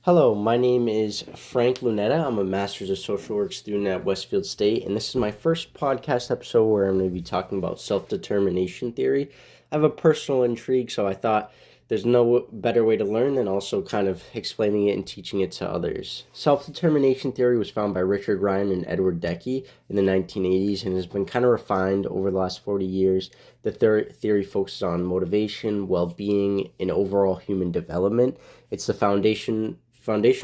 Hello, my name is Frank Lunetta. I'm a Master's of Social Work student at Westfield State, and this is my first podcast episode where I'm going to be talking about self-determination theory. I have a personal intrigue, so I thought there's no better way to learn than also kind of explaining it and teaching it to others. Self-determination theory was found by Richard Ryan and Edward Deci in the 1980s and has been kind of refined over the last 40 years. The theory focuses on motivation, well-being, and overall human development. It's the foundational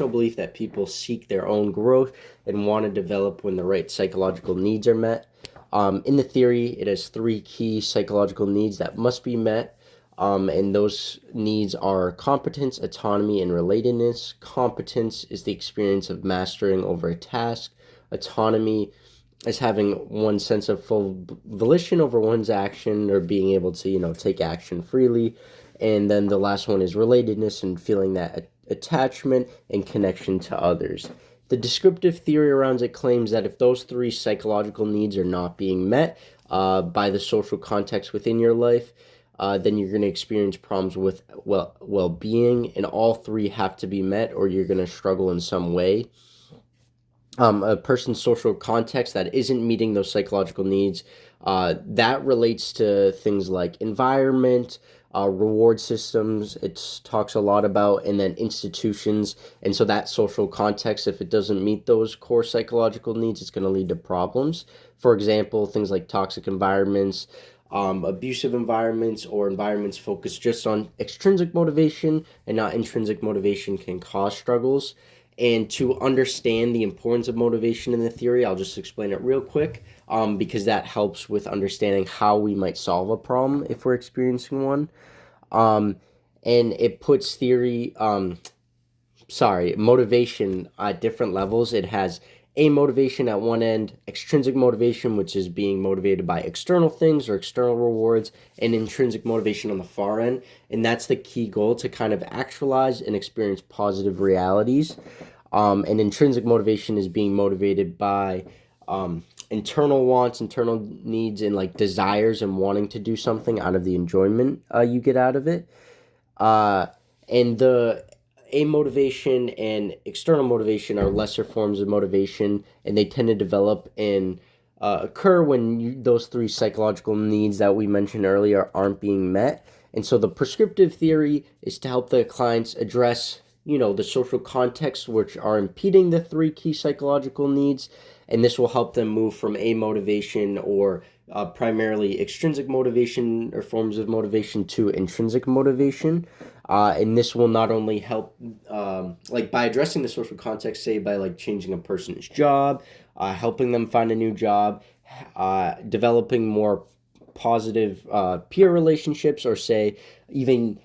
belief that people seek their own growth and want to develop when the right psychological needs are met. In the theory, it has three key psychological needs that must be met, and those needs are competence, autonomy, and relatedness. Competence is the experience of mastering over a task. Autonomy is having one sense of full volition over one's action or being able to, take action freely. And then the last one is relatedness and feeling that attachment and connection to others. The descriptive theory around it claims that if those three psychological needs are not being met by the social context within your life, then you're going to experience problems with well-being, and all three have to be met or you're going to struggle in some way. A person's social context that isn't meeting those psychological needs, that relates to things like environment, reward systems, it talks a lot about, and then institutions. And so that social context, if it doesn't meet those core psychological needs, it's going to lead to problems. For example, things like toxic environments, abusive environments, or environments focused just on extrinsic motivation and not intrinsic motivation can cause struggles. And to understand the importance of motivation in the theory, I'll just explain it real quick, because that helps with understanding how we might solve a problem if we're experiencing one. Um, and it puts motivation at different levels. It has a motivation at one end, extrinsic motivation, which is being motivated by external things or external rewards, and intrinsic motivation on the far end. And that's the key goal, to kind of actualize and experience positive realities. And intrinsic motivation is being motivated by internal wants, internal needs, and like desires and wanting to do something out of the enjoyment you get out of it. And the a motivation and external motivation are lesser forms of motivation, and they tend to develop and occur when those three psychological needs that we mentioned earlier aren't being met. And so the prescriptive theory is to help the clients address, the social contexts which are impeding the three key psychological needs, and this will help them move from a motivation or primarily extrinsic motivation or forms of motivation to intrinsic motivation. And this will not only help, like by addressing the social context, say by like changing a person's job, helping them find a new job, developing more positive peer relationships, or say even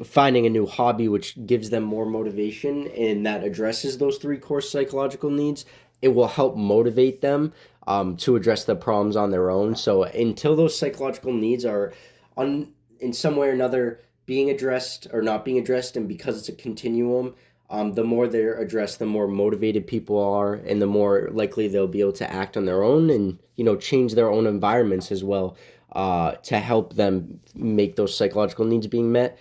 finding a new hobby which gives them more motivation and that addresses those three core psychological needs. It will help motivate them to address the problems on their own. So until those psychological needs are in some way or another being addressed or not being addressed, and because it's a continuum, the more they're addressed, the more motivated people are, and the more likely they'll be able to act on their own and change their own environments as well, to help them make those psychological needs being met.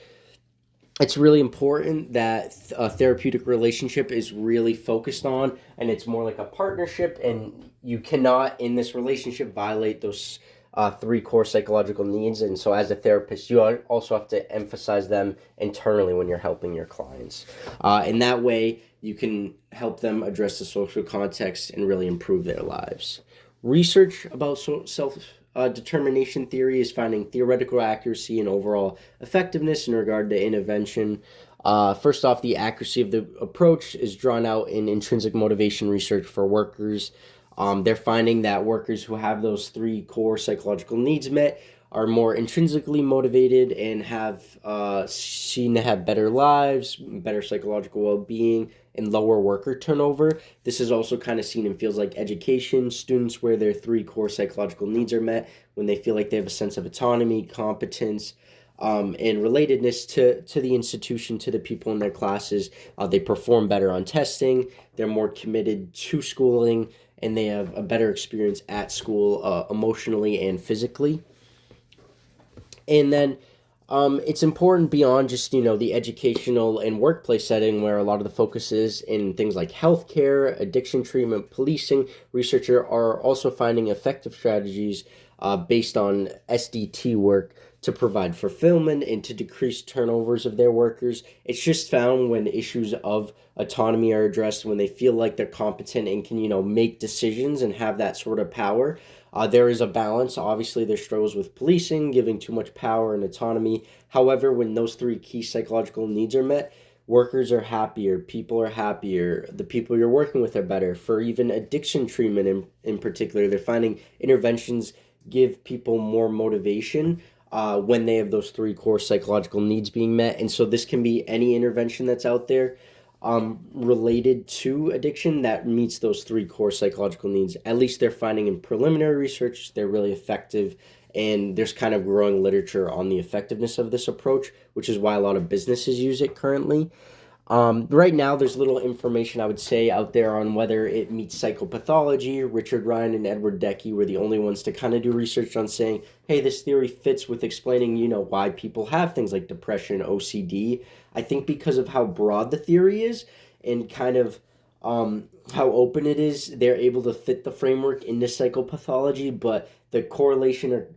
It's really important that a therapeutic relationship is really focused on, and it's more like a partnership, and you cannot in this relationship violate those three core psychological needs. And so as a therapist, you also have to emphasize them internally when you're helping your clients. In that way, you can help them address the social context and really improve their lives. Research about self-determination theory is finding theoretical accuracy and overall effectiveness in regard to intervention. First off, the accuracy of the approach is drawn out in intrinsic motivation research for workers. They're finding that workers who have those three core psychological needs met are more intrinsically motivated and have seen to have better lives, better psychological well-being, and lower worker turnover. This is also kind of seen in fields like education. Students where their three core psychological needs are met, when they feel like they have a sense of autonomy, competence, and relatedness to the institution, to the people in their classes, they perform better on testing, they're more committed to schooling, and they have a better experience at school, emotionally and physically. And then It's important beyond just, the educational and workplace setting where a lot of the focus is in things like healthcare, addiction treatment, policing. Researchers are also finding effective strategies based on SDT work to provide fulfillment and to decrease turnovers of their workers. It's just found when issues of autonomy are addressed, when they feel like they're competent and can, make decisions and have that sort of power. There is a balance. Obviously, there's struggles with policing, giving too much power and autonomy. However, when those three key psychological needs are met, workers are happier, people are happier, the people you're working with are better. For even addiction treatment in particular, they're finding interventions give people more motivation when they have those three core psychological needs being met. And so this can be any intervention that's out there related to addiction that meets those three core psychological needs. At least they're finding in preliminary research, they're really effective. And there's kind of growing literature on the effectiveness of this approach, which is why a lot of businesses use it currently. Right now, there's little information I would say out there on whether it meets psychopathology. Richard Ryan and Edward Deci were the only ones to kind of do research on saying, hey, this theory fits with explaining, why people have things like depression, OCD. I think because of how broad the theory is and kind of how open it is, they're able to fit the framework into psychopathology, but the correlation or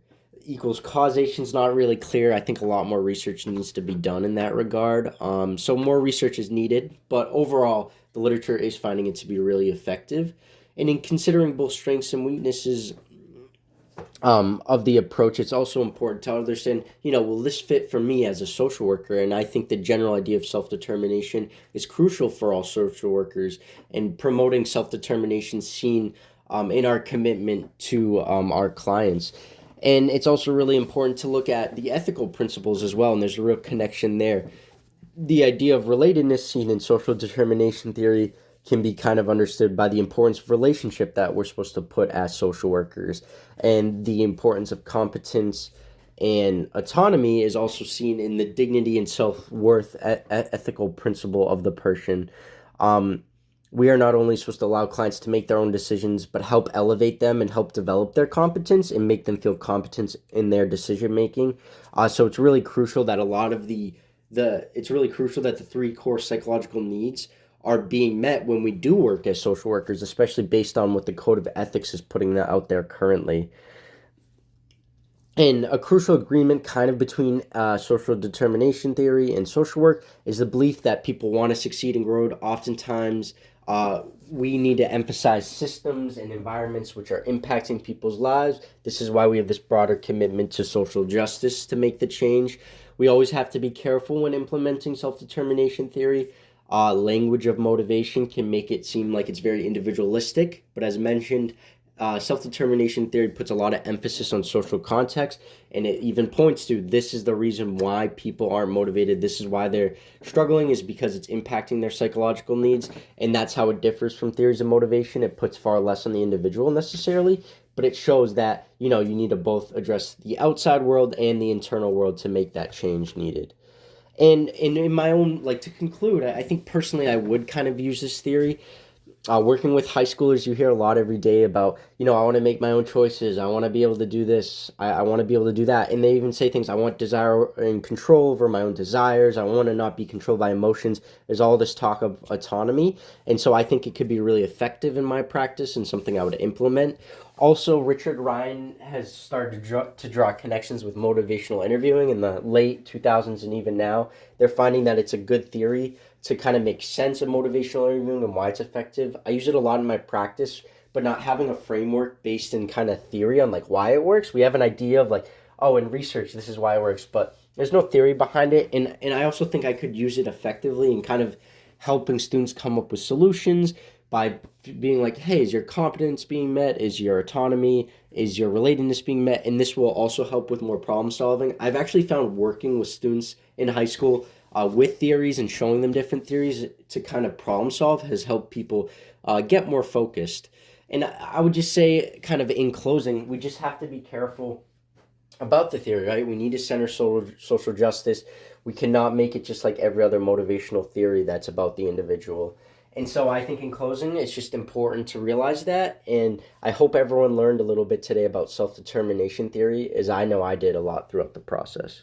equals causation is not really clear. I think a lot more research needs to be done in that regard. So more research is needed, but overall, the literature is finding it to be really effective. And in considering both strengths and weaknesses of the approach, it's also important to understand, will this fit for me as a social worker? And I think the general idea of self-determination is crucial for all social workers, and promoting self-determination seen in our commitment to our clients. And it's also really important to look at the ethical principles as well, and there's a real connection there. The idea of relatedness seen in social determination theory can be kind of understood by the importance of relationship that we're supposed to put as social workers, and the importance of competence and autonomy is also seen in the dignity and self-worth ethical principle of the person. We are not only supposed to allow clients to make their own decisions, but help elevate them and help develop their competence and make them feel competent in their decision making. So it's really crucial that a lot of it's really crucial that the three core psychological needs are being met when we do work as social workers, especially based on what the Code of Ethics is putting out there currently. And a crucial agreement kind of between social determination theory and social work is the belief that people want to succeed and grow. Oftentimes, we need to emphasize systems and environments which are impacting people's lives. This is why we have this broader commitment to social justice to make the change. We always have to be careful when implementing self-determination theory. Language of motivation can make it seem like it's very individualistic, but as mentioned, self-determination theory puts a lot of emphasis on social context, and it even points to this is the reason why people aren't motivated. This is why they're struggling, is because it's impacting their psychological needs, and that's how it differs from theories of motivation. It puts far less on the individual necessarily, but it shows that, you need to both address the outside world and the internal world to make that change needed. And in my own, to conclude, I think personally I would kind of use this theory. Working with high schoolers, you hear a lot every day about, I want to make my own choices. I want to be able to do this. I want to be able to do that. And they even say things, I want desire and control over my own desires. I want to not be controlled by emotions. There's all this talk of autonomy. And so I think it could be really effective in my practice and something I would implement. Also, Richard Ryan has started to draw connections with motivational interviewing in the late 2000s and even now. They're finding that it's a good theory to kind of make sense of motivational interviewing and why it's effective. I use it a lot in my practice, but not having a framework based in kind of theory on why it works. We have an idea of in research, this is why it works, but there's no theory behind it. And I also think I could use it effectively in kind of helping students come up with solutions by being hey, is your competence being met? Is your autonomy? Is your relatedness being met? And this will also help with more problem solving. I've actually found working with students in high school with theories and showing them different theories to kind of problem solve has helped people get more focused. And I would just say, kind of in closing, we just have to be careful about the theory, right? We need to center social justice. We cannot make it just like every other motivational theory that's about the individual. And so I think in closing, it's just important to realize that. And I hope everyone learned a little bit today about self-determination theory, as I know I did a lot throughout the process.